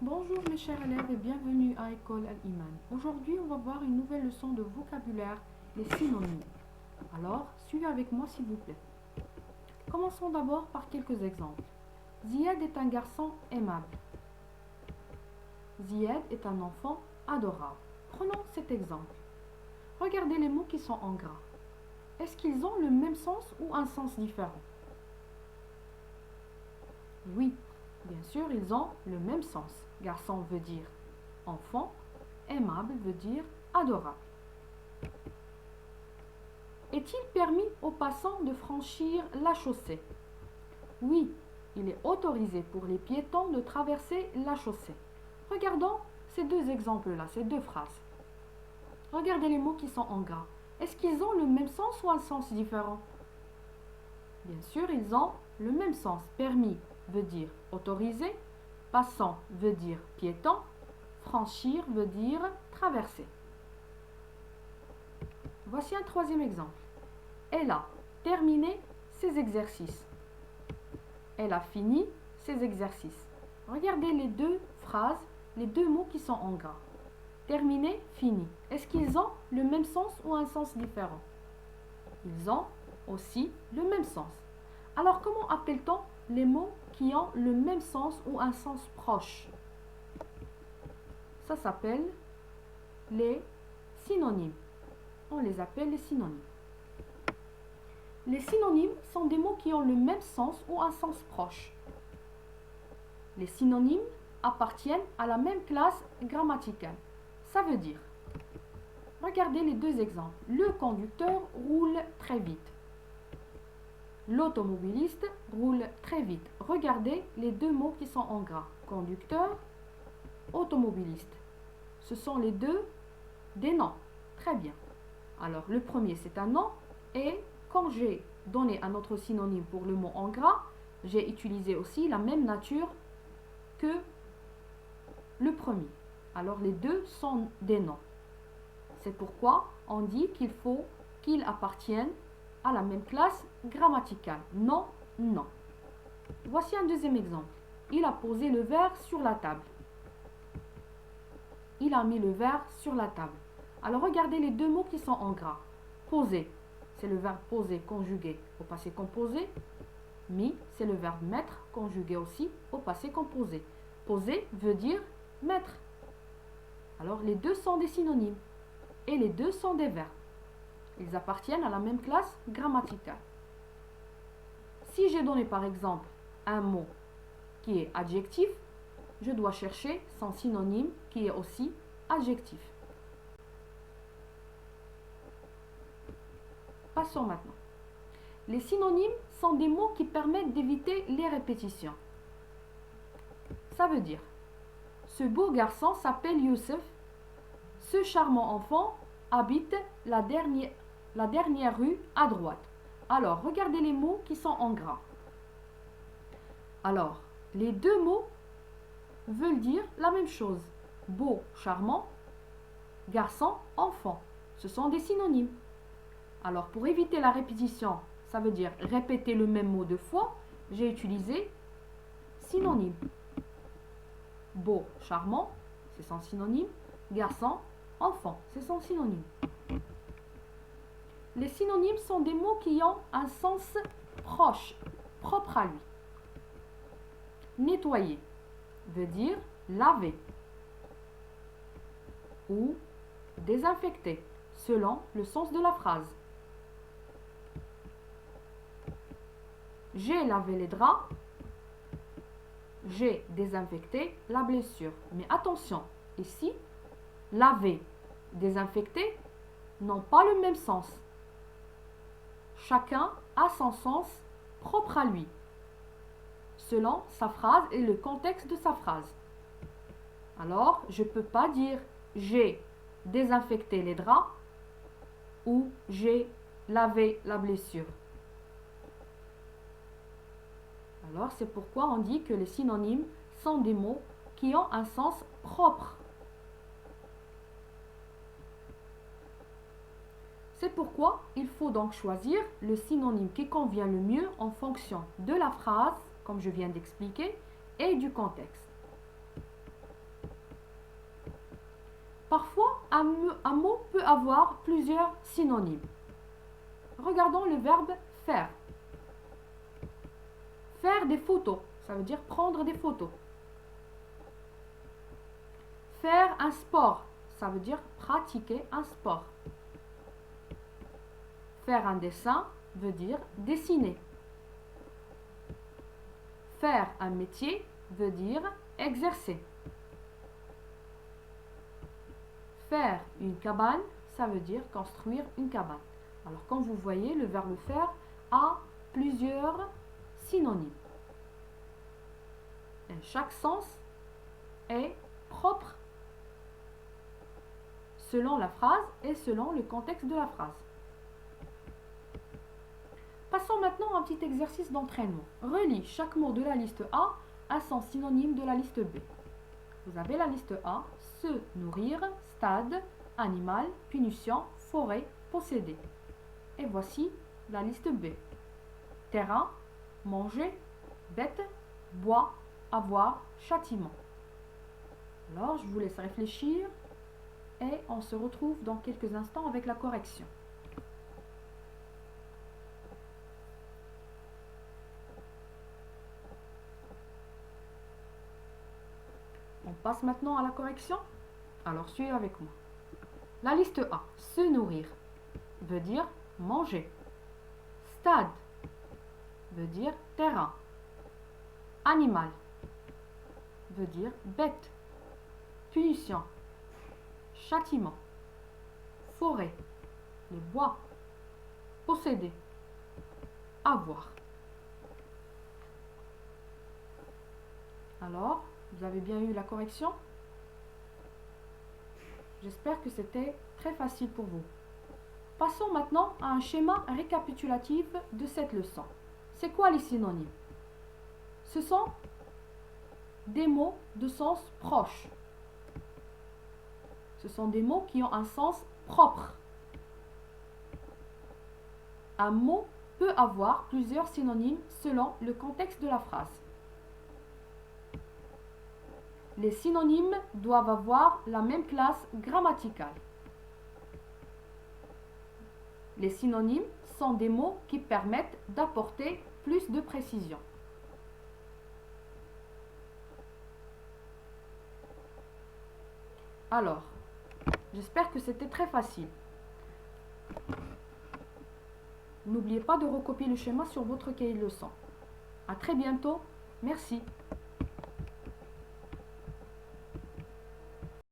Bonjour mes chers élèves et bienvenue à École Al-Iman. Aujourd'hui, on va voir une nouvelle leçon de vocabulaire, les synonymes. Alors, suivez avec moi s'il vous plaît. Commençons d'abord par quelques exemples. Ziad est un garçon aimable. Ziad est un enfant adorable. Prenons cet exemple. Regardez les mots qui sont en gras. Est-ce qu'ils ont le même sens ou un sens différent? Oui, bien sûr, ils ont le même sens. Garçon veut dire enfant, aimable veut dire adorable. Est-il permis aux passants de franchir la chaussée? Oui, il est autorisé pour les piétons de traverser la chaussée. Regardons ces deux exemples-là, ces deux phrases. Regardez les mots qui sont en gras. Est-ce qu'ils ont le même sens ou un sens différent? Bien sûr, ils ont le même sens. Permis veut dire autorisé, passant veut dire piéton, franchir veut dire traverser. Voici un troisième exemple. Elle a terminé ses exercices. Elle a fini ses exercices. Regardez les deux phrases, les deux mots qui sont en gras. Terminé, fini. Est-ce qu'ils ont le même sens ou un sens différent? Ils ont aussi le même sens. Alors comment appelle-t-on les mots qui ont le même sens ou un sens proche? Ça s'appelle les synonymes. On les appelle les synonymes. Les synonymes sont des mots qui ont le même sens ou un sens proche. Les synonymes appartiennent à la même classe grammaticale. Ça veut dire, regardez les deux exemples. Le conducteur roule très vite. L'automobiliste roule très vite. Regardez les deux mots qui sont en gras. Conducteur, automobiliste. Ce sont les deux des noms. Très bien. Alors, le premier, c'est un nom. Et quand j'ai donné un autre synonyme pour le mot en gras, j'ai utilisé aussi la même nature que le premier. Alors, les deux sont des noms. C'est pourquoi on dit qu'ils appartiennent à la même classe grammaticale. Non, non. Voici un deuxième exemple. Il a posé le verre sur la table. Il a mis le verre sur la table. Alors regardez les deux mots qui sont en gras. Poser, c'est le verbe poser conjugué au passé composé. Mis, c'est le verbe mettre conjugué aussi au passé composé. Poser veut dire mettre. Alors les deux sont des synonymes et les deux sont des verbes. Ils appartiennent à la même classe grammaticale. Si j'ai donné par exemple un mot qui est adjectif, je dois chercher son synonyme qui est aussi adjectif. Passons maintenant. Les synonymes sont des mots qui permettent d'éviter les répétitions. Ça veut dire, ce beau garçon s'appelle Youssef, ce charmant enfant habite la dernière rue à droite. Alors, regardez les mots qui sont en gras. Alors, les deux mots veulent dire la même chose. Beau, charmant, garçon, enfant. Ce sont des synonymes. Alors, pour éviter la répétition, ça veut dire répéter le même mot deux fois, j'ai utilisé synonyme. Beau, charmant, c'est son synonyme. Garçon, enfant, c'est son synonyme. Les synonymes sont des mots qui ont un sens proche, propre à lui. Nettoyer veut dire laver ou désinfecter selon le sens de la phrase. J'ai lavé les draps, j'ai désinfecté la blessure. Mais attention, ici, laver, désinfecter n'ont pas le même sens. Chacun a son sens propre à lui, selon sa phrase et le contexte de sa phrase. Alors, je ne peux pas dire j'ai désinfecté les draps ou j'ai lavé la blessure. Alors, c'est pourquoi on dit que les synonymes sont des mots qui ont un sens propre. C'est pourquoi il faut donc choisir le synonyme qui convient le mieux en fonction de la phrase, comme je viens d'expliquer, et du contexte. Parfois, un mot peut avoir plusieurs synonymes. Regardons le verbe faire. Faire des photos, ça veut dire prendre des photos. Faire un sport, ça veut dire pratiquer un sport. Faire un dessin veut dire dessiner. Faire un métier veut dire exercer. Faire une cabane, ça veut dire construire une cabane. Alors, comme vous voyez, le verbe faire a plusieurs synonymes. Et chaque sens est propre selon la phrase et selon le contexte de la phrase. Passons maintenant à un petit exercice d'entraînement. Relie chaque mot de la liste A à son synonyme de la liste B. Vous avez la liste A, se nourrir, stade, animal, punition, forêt, posséder. Et voici la liste B. Terrain, manger, bête, bois, avoir, châtiment. Alors, je vous laisse réfléchir et on se retrouve dans quelques instants avec la correction. On passe maintenant à la correction. Alors, suivez avec moi. La liste A, se nourrir, veut dire manger. Stade veut dire terrain. Animal veut dire bête. Punition, châtiment. Forêt, les bois. Posséder, avoir. Alors, vous avez bien eu la correction? J'espère que c'était très facile pour vous. Passons maintenant à un schéma récapitulatif de cette leçon. C'est quoi les synonymes? Ce sont des mots de sens proche. Ce sont des mots qui ont un sens propre. Un mot peut avoir plusieurs synonymes selon le contexte de la phrase. Les synonymes doivent avoir la même classe grammaticale. Les synonymes sont des mots qui permettent d'apporter plus de précision. Alors, j'espère que c'était très facile. N'oubliez pas de recopier le schéma sur votre cahier de leçons. À très bientôt. Merci.